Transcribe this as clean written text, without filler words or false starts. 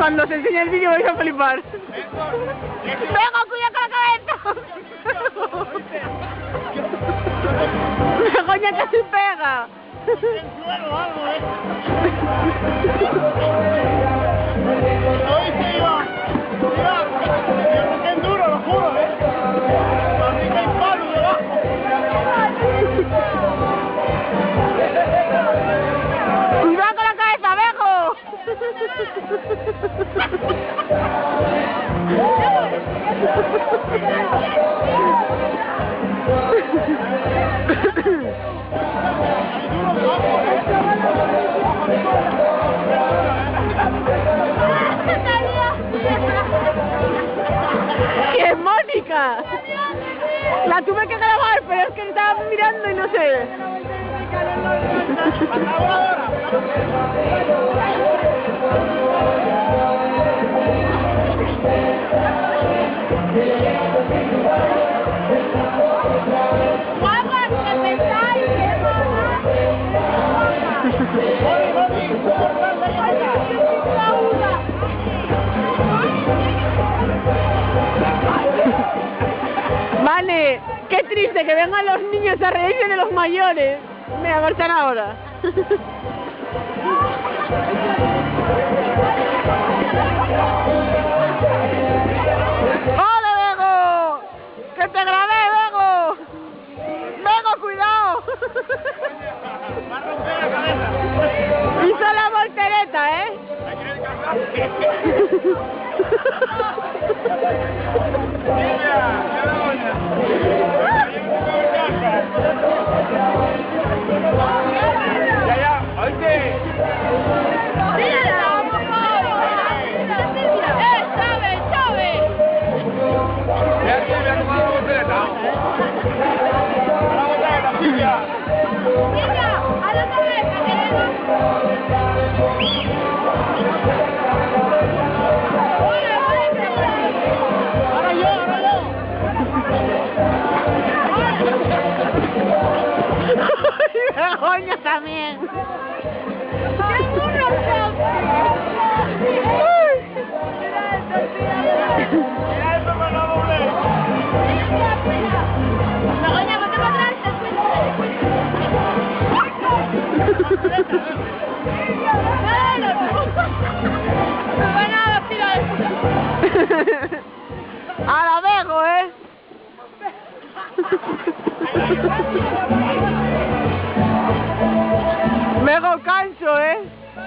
Cuando se enseñe el vídeo vais a flipar. ¡Venga, cuidado con la cabeza! ¡Coña, casi pega! Hoy se iba, porque es duro, lo juro, así que hay palo debajo. ¡Cuidado con la cabeza, Bejo! ¡Qué es Mónica! La tuve que grabar, pero es que estaba mirando y no sé. Vale, qué triste que vengan los niños a reírse de los mayores. Me marchan ahora. ¡Hola, Bego! ¡Que te grabé, Bego! ¡Bego, cuidado! Va a romper la cabeza. Hizo la voltereta, ¿eh? Begoña también. ¡Qué burro! Mira eso, me lo doblé. Begoña, ponte para atrás. Me van a tirar. A la Bego, ¿eh?